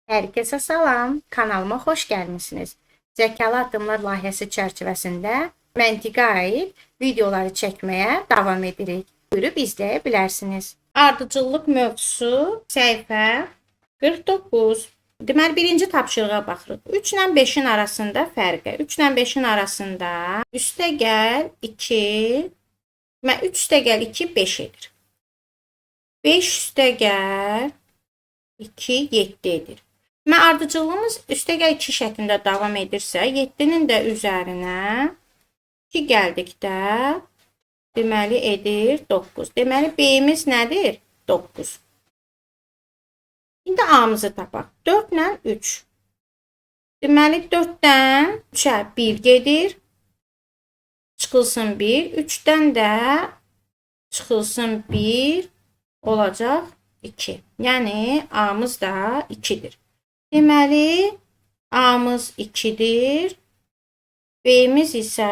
Herkese salam, kanalıma xoş gəlmisiniz. Zəkalı Addımlar layihəsi çərçivəsində məntiqə aid videoları çəkməyə davam edirik. Buyurub izləyə bilərsiniz. Ardıcıllıq mövzusu səhifə 49. Deməli, birinci tapşırığa baxırıq. 3 ilə 5-in arasında fərqə. 3 ilə 5-in arasında üstəgəl 2, 3 üstəgəl 2 5 edir. 5 üstəgəl 2 7 edir. Ardıcıllığımız üstəgəl 2 şəklində davam edirsə, 7-nin də üzərinə 2 gəldikdə deməli edir 9. Deməli B-imiz nədir? 9. İndi A-mızı tapaq. 4 ilə 3. Deməli 4-dən 3-ə 1 gedir. Çıxılsın 1. 3-dən də çıxılsın 1 olacaq 2. Yəni A-mız da 2-dir. Deməli, A-mız 2-dir. B-miz isə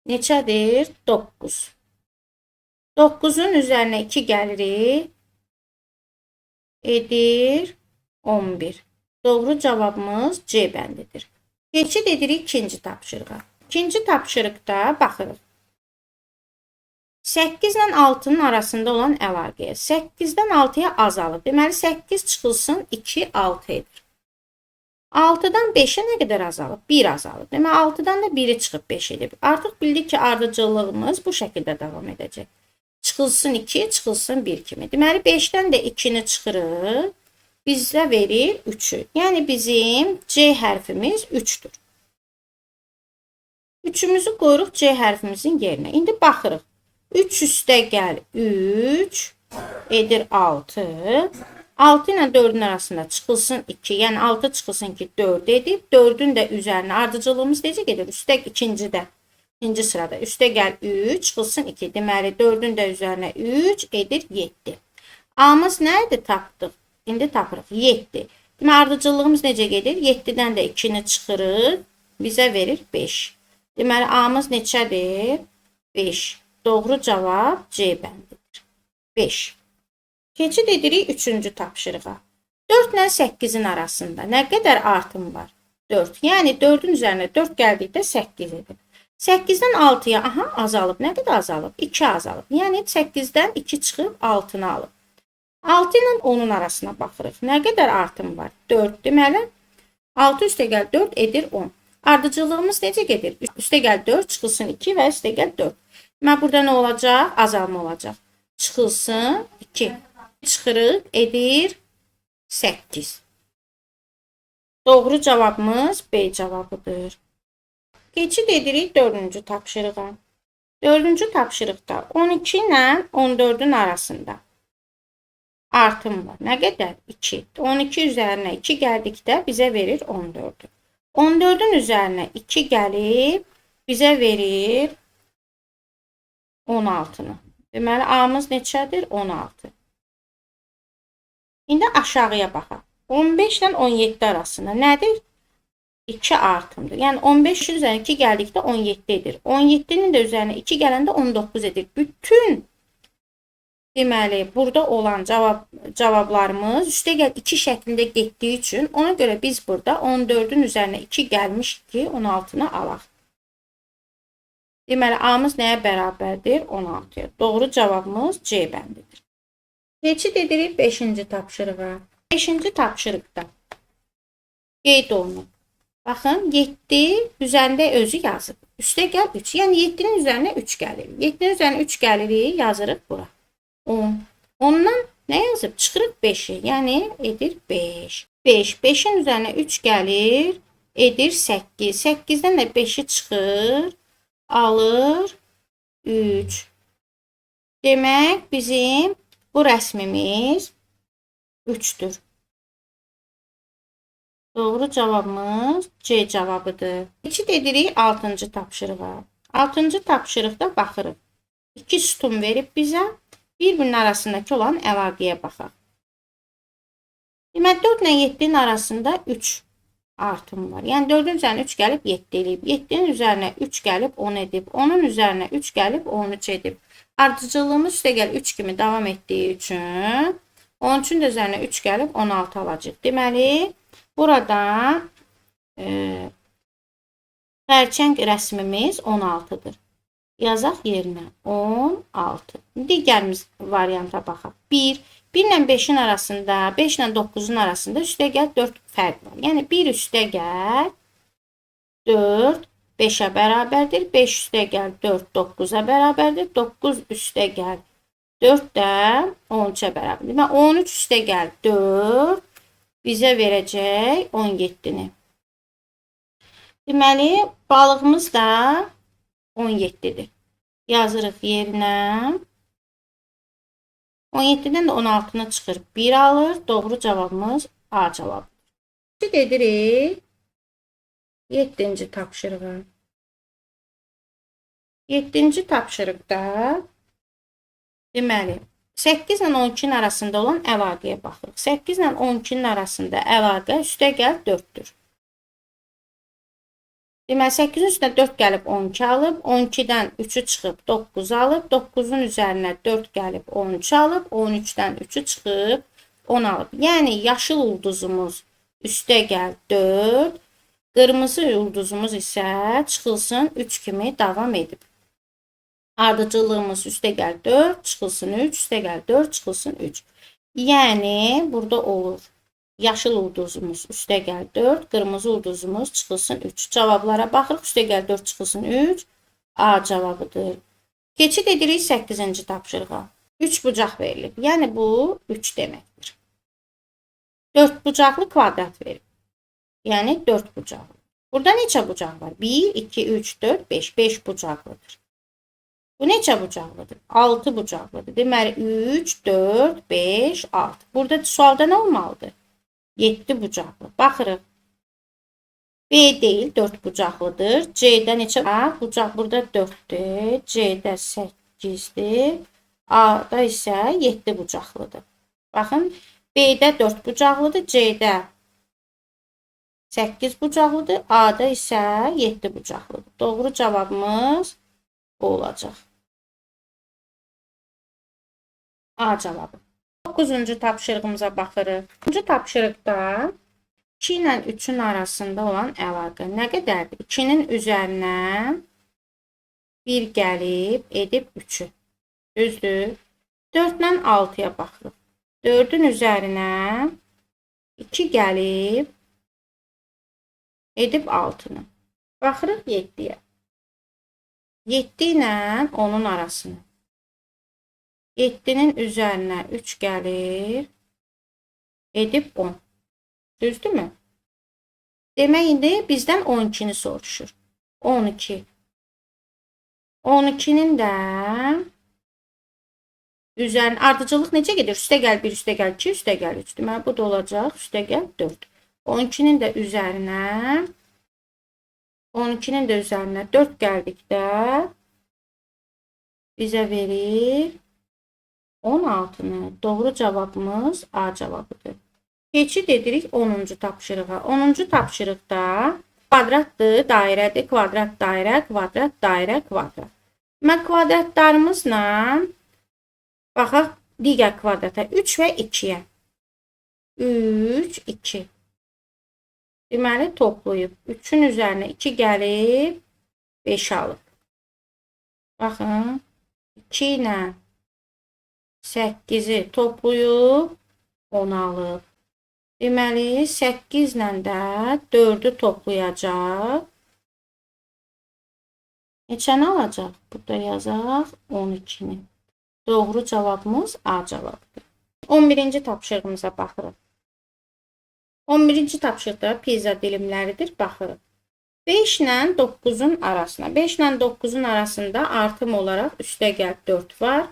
neçədir? 9. 9-un üzərinə 2 gəlirik. Edir 11. Doğru cavabımız C bəndidir. Keçid edirik ikinci tapşırığa. İkinci tapşırıqda baxırıq. 8 ilə 6-nın arasında olan əlaqəyə. 8-dən 6-ya azalıb. Deməli, 8 çıxılsın 2, 6 edir. 6-dan 5-ə nə qədər azalıb? 1 azalıb. Deməli, 6-dan da 1-i çıxıb 5 edib. Artıq bildik ki, ardıcıllığımız bu şəkildə davam edəcək. Çıxılsın 2, çıxılsın 1 kimi. Deməli, 5-dən də 2-ni çıxırıq. Bizə verir 3-ü. Yəni, bizim C hərfimiz 3-dür. 3-ümüzü qoyuruq C hərfimizin yerinə. İndi baxırıq. 3 üstəgəl 3 edir 6. 6 ilə 4-ün arasında çıxılsın 2. Yəni 6 çıxılsın 2 4 edib. 4-ün də üzərinə ardıcıllığımız necə gedir? Üstəg ikincidə. İkinci sırada. Üstəgəl 3 çıxılsın 2. Deməli 4-ün də üzərinə 3 edir 7. A-mız nə idi? Tapdıq. İndi tapırıq 7. Deməli ardıcıllığımız necə gedir? 7-dən də 2-ni çıxırıq. Bizə verir 5. Deməli A-mız neçədir? 5. Doğru cavab C bəndidir. 5. Keçid edirik 3-cü tapşırığa. 4 ilə 8-in arasında nə qədər artım var? 4. Yəni 4-ün üzərinə 4 gəldikdə 8 edir. 8-dən 6-ya azalıb. Nə qədər azalıb? 2 azalıb. Yəni 8-dən 2 çıxıb 6-nı alıb. 6 ilə 10-un arasına baxırıq. Nə qədər artım var? 4. Deməli 6 üstəgəl 4 edir 10. Ardıcıllığımız necə gedir? Üstəgəl 4 çıxılsın 2 və üstəgəl 4. Burada nə olacaq? Azalma olacaq. Çıxılsın 2. Çıxırıq edir 8. Doğru cavabımız B cavabıdır. Keçid edirik 4-cü tapşırığa. 4-cü tapşırıqda 12 ilə 14-ün arasında artım var. Nə qədər? 2. 12 üzərinə 2 gəldikdə bizə verir 14-ü. 14-ün üzərinə 2 gəlib bizə verir 16-nı. Deməli, A-mız neçədir? 16. İndi aşağıya baxaq. 15 ilə 17 arasında nədir? 2 artımdır. Yəni, 15 üzərinə 2 gəldikdə 17 edir. 17-nin də üzərinə 2 gələndə 19 edir. Bütün deməli, burada olan cavablarımız üstəgəl 2 şəklində getdiyi üçün ona görə biz burada 14-ün üzərinə 2 gəlmiş ki, 16-nı alaq. Deməli, A-mız nəyə bərabərdir? 16-ya. Doğru cavabımız C bəndidir. Keçid edirik 5-ci tapşırığa. 5-ci tapşırıqda qeyd olunub. Baxın, 7 üzərində özü yazıb. Üstəgəl 3. Yəni, 7-nin üzərinə 3 gəlir. 7-nin üzərinə 3 gəlirik, yazırıq bura. 10. Ondan nə yazıb? Çıxırıq 5-i. Yəni, edir 5. 5. 5-in üzərinə 3 gəlir, edir 8. 8-dən də 5-i çıxır. Alır 3. Demək, bizim bu rəsmimiz 3-dür. Doğru cavabımız C cavabıdır. Keçid edirik 6-cı tapşırığa. 6-cı tapşırıqda baxırıq. 2 sütun verib bizə, bir-birinin arasındakı olan əlaqəyə baxaq. Demək, 4 ilə 7-nin arasında 3 artım var. Yəni 4-ün üzərinə 3 gəlib 7 edib. 7-nin üzərinə 3 gəlib 10 edib. 10-un üzərinə 3 gəlib 13 edib. Ardıcıllığımız üstəgəl 3 kimi davam etdiyi üçün 13-ün də üzərinə 3 gəlib 16 alacaq. Deməli, burada xərçəng rəsmimiz 16-dır. Yazaq yerinə 16. Digərimiz varianta baxaq. 1 ilə 5-in arasında, 5 ilə 9-un arasında üstəgəl 4 fərq var. Yəni 1 üstəgəl 4 5-ə bərabərdir. 5 üstəgəl 4 9-a bərabərdir. 9 üstəgəl 4 də 13-ə bərabərdir. Və 13 üstəgəl 4 bizə verəcək 17-ni. Deməli, balığımız da 17-dir. Yazırıq yerinə. 17-dən də 16-nı çıxır. 1 alır. Doğru cavabımız A cavabıdır. Şimdi edirik 7-ci tapşırığa. 7-ci tapşırıqda deməli 8 ilə 12-nin arasında olan əlaqəyə baxırıq. 8 ilə 12-nin arasında əlaqə üstəgəl 4-dür. Deməli 8-in üstünə 4 gəlib 12 alıb, 12-dən 3-ü çıxıb 9 alıb, 9-un üzərinə 4 gəlib 13 alıb, 13-dən 3-ü çıxıb 10 alıb. Yəni yaşıl ulduzumuz üstəgəl 4, qırmızı ulduzumuz isə çıxılsın 3 kimi davam edib. Ardıcıllığımız üstəgəl 4, çıxılsın 3, üstəgəl 4, çıxılsın 3. Yəni burada olur. Yaşıl ulduzumuz üstəgəl 4, qırmızı ulduzumuz çıxılsın 3. Cavablara baxırıq. Üstəgəl 4 çıxılsın 3. A cavabıdır. Keçid edirik 8-ci tapşırığa. 3 bucaq verilib. Yəni bu 3 deməkdir. 4 bucaqlı kvadrat verilib. Yəni 4 bucaqlı. Burada neçə bucaq var? 1, 2, 3, 4, 5. 5 bucaqlıdır. Bu neçə bucaqlıdır? 6 bucaqlıdır. Deməli 3, 4, 5, 6. Burada sualda nə olmalıdır? 7 bucaqlı. Baxırıq. B deyil, 4 bucaqlıdır. C'də neçə bucaq? Burada 4-dür. C'də 8-dir. A'da isə 7 bucaqlıdır. Baxın, B'də 4 bucaqlıdır. C'də 8 bucaqlıdır. A'da isə 7 bucaqlıdır. Doğru cavabımız bu olacaq. A cavabı. 9-cu tapşırığımıza baxırıq. 9-cu tapşırıqda 2 ilə 3-ün arasında olan əlaqə nə qədərdir? 2-nin üzərinə 1 gəlib, edib 3-ü. Düzdür? 4 ilə 6-ya baxırıq. 4-ün üzərinə 2 gəlib, edib 6-nı. Baxırıq 7-yə. 7 ilə 10-un arasını. 7-nin üzərinə 3 gəlir, edib 10. Düzdürmü? Demək, indi bizdən 12-ni soruşur. 12. 12-nin də üzərinə ardıcıllıq necə gedir? Üstəgəl 1, üstəgəl 2, üstəgəl 3. Deməli, bu da olacaq. Üstəgəl 4. 12-nin də üzərinə 4 gəldikdə bizə verir 16-nı. Doğru cavabımız A cavabıdır. Keçid edirik 10-cu tapşırığa. 10-cu tapşırıqda kvadratdır, dairədir, kvadrat, dairə, kvadrat, dairə, kvadrat. Mən kvadratlarımızla baxaq digər kvadrata 3 və 2-yə. 3, 2. Deməli, toplayıb. 3-ün üzərinə 2 gəlib, 5 alıb. Baxın, 2 ilə 8-i toplayıb, 10 alıb. Deməli, 8 ilə də 4-ü toplayacaq. Neçəni alacaq? Burada yazaq 12-ni. Doğru cavabımız A cavabıdır. 11-ci tapşırığımıza baxırıq. 11-ci tapşırıqda pizza dilimləridir. Baxırıq. 5 ilə 9-un arasında. 5 ilə 9-un arasında artım olaraq üstəgəl 4 var.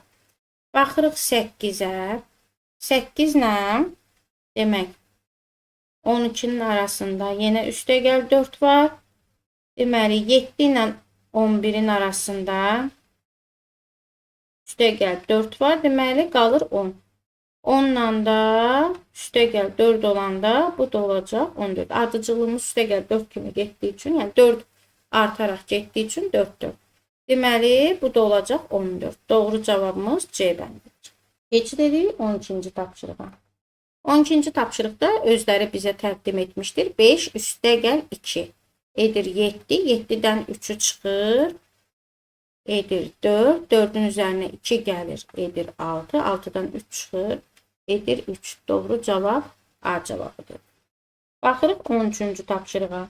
Baxırıq 8-ə. 8 ilə demək 12-nin arasında yenə üstəgəl 4 var. Deməli 7 ilə 11-in arasında üstəgəl 4 var. Deməli qalır 10. 10-la da üstəgəl 4 olanda bu da olacaq 14. Ardıcıllığımız üstəgəl 4 kimi getdiyi üçün, yəni 4 artaraq getdiyi üçün 4-dür. Deməli bu da olacaq 14. Doğru cavabımız C bəndidir. Keçid edirik 12-ci tapşırığa. 12-ci tapşırıqda özləri bizə təqdim etmişdir. 5 üstə gəl 2 edir 7. 7-dən 3'ü çıxır. Edir 4. 4'ün üzərinə 2 gəlir. Edir 6. 6'dan 3 çıxır. Edir 3. Doğru cavab A cavabıdır. Baxırıq 13-cü tapşırığa.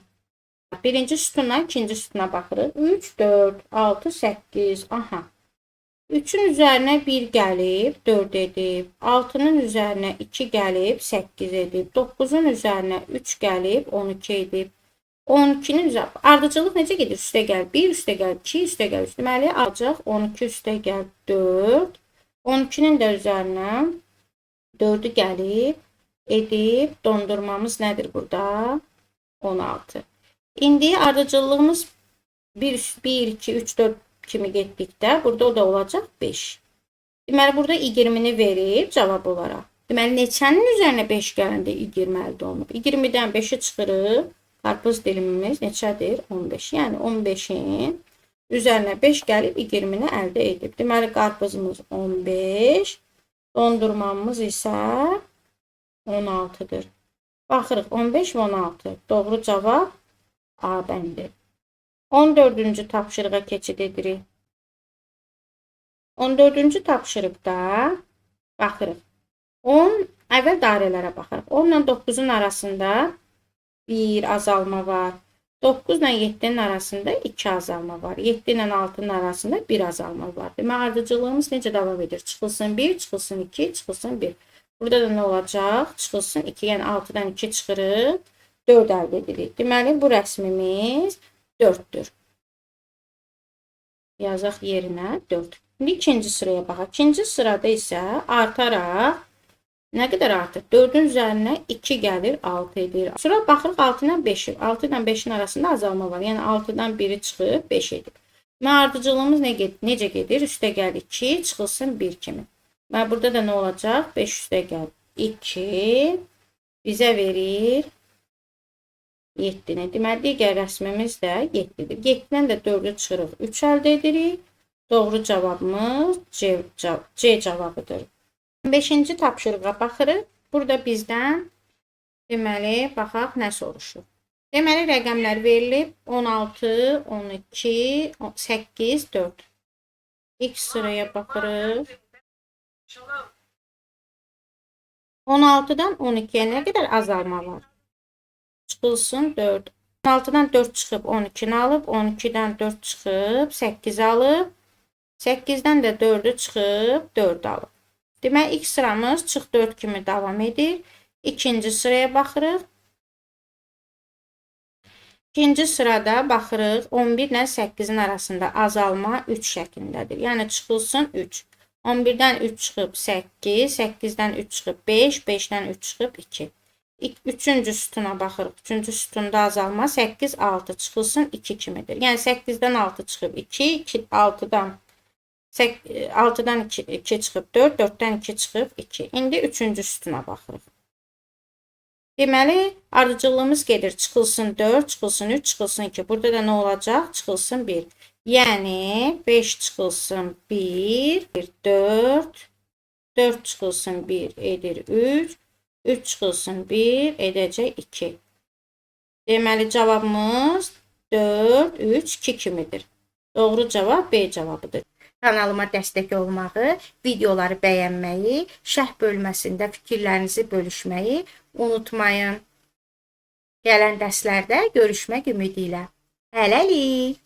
Birinci sütundan ikinci sütuna baxırıq. 3, 4, 6, 8. Aha. 3'ün üzərinə 1 gəlib, 4 edib. 6'nın üzərinə 2 gəlib, 8 edib. 9'un üzərinə 3 gəlib, 12 edib. 12'nin üzərinə ardıcıllıq necə gedir? Üstə gəl 1, üstə gəl 2, üstə gəl 3. Deməli, alacaq 12 üstə gəl 4. 12'nin də üzərinə 4'ü gəlib, edib. Dondurmamız nədir burada? 16. İndi ardıcıllığımız 1, 2, 3, 4 kimi getdikdə burada o da olacaq 5. Deməli, burada 20'ni verib cavab olaraq. Deməli, neçənin üzərinə 5 gələndə 20 əldə olunub? 20'dən 5'i çıxırıq. Qarpız dilimimiz neçədir? 15. Yəni 15'in üzərinə 5 gəlib 20'ni əldə edib. Deməli, qarpızımız 15. Dondurmamız isə 16'dır. Baxırıq 15 və 16. Doğru cavab A bəndi. 14-cü tapşırığa keçid edirik. 14-cü tapşırıqda baxırıq. 10 əvvəl dairələrə baxırıq. 10 ilə 9'un arasında 1 azalma var. 9 ilə 7'nin arasında 2 azalma var. 7 ilə 6'nın arasında 1 azalma var. Demək, ardıcıllığımız necə davam edir? Çıxılsın 1, çıxılsın 2, çıxılsın 1. Burada da nə olacaq? Çıxılsın 2, yəni 6'dan 2 çıxırıq. 4 əldə edirik. Deməli, bu rəsmimiz 4'dür. Yazaq yerinə 4. Şimdi ikinci sıraya baxaq. İkinci sırada isə artaraq nə qədər artır? 4'ün üzərinə 2 gəlir, 6 edir. Sonra baxırıq 6 ilə 5'i. 6 ilə 5'in arasında azalma var. Yəni 6'dan 1'i çıxıb 5 edir. Və ardıcıllığımız necə gedir? Üstə gəl 2, çıxılsın 1 kimi. Və burada da nə olacaq? 5 üstə gəl 2 bizə verir 7'ni. Deməli, digər rəsmimiz də 7'dir. 7'dən də 4'ü çıxırıq. 3 əldə edirik. Doğru cavabımız C cavabıdır. 5-ci tapşırığa baxırıq. Burada bizdən deməli, baxaq nə soruşur. Deməli, rəqəmlər verilib 16, 12, 8, 4. İlk sıraya baxırıq. 16'dan 12'ye nə qədər azalma var? Çıxılsın 4. 16'dan 4 çıxıb 12'ni alıb, 12'dən 4 çıxıb 8 alıb, 8'dən də 4'ü çıxıb 4 alıb. Demək, ilk sıramız çıx 4 kimi davam edir. İkinci sıraya baxırıq. İkinci sırada baxırıq 11 ilə 8'in arasında azalma 3 şəklindədir. Yəni çıxılsın 3. 11'dən 3 çıxıb 8, 8'dən 3 çıxıb 5, 5'dən 3 çıxıb 2. Üçüncü sütuna baxırıq. Üçüncü sütunda azalma 8, 6 çıxılsın 2 kimidir. Yəni 8'dən 6 çıxıb 2, 6'dan 2 çıxıb 4, 4'dən 2 çıxıb 2. İndi üçüncü sütuna baxırıq. Deməli, ardıcıllığımız gedir. Çıxılsın 4, çıxılsın 3, çıxılsın 2. Burada da nə olacaq? Çıxılsın 1. Yəni 5 çıxılsın 1, 4, 4 çıxılsın 1 edir 3, 3 çıxılsın 1 edəcək 2. Deməli, cavabımız 4, 3, 2 kimidir. Doğru cavab B cavabıdır. Kanalıma dəstək olmağı, videoları bəyənməyi, şərh bölməsində fikirlərinizi bölüşməyi unutmayın. Gələn dərslərdə görüşmək ümidi ilə. Hələlik.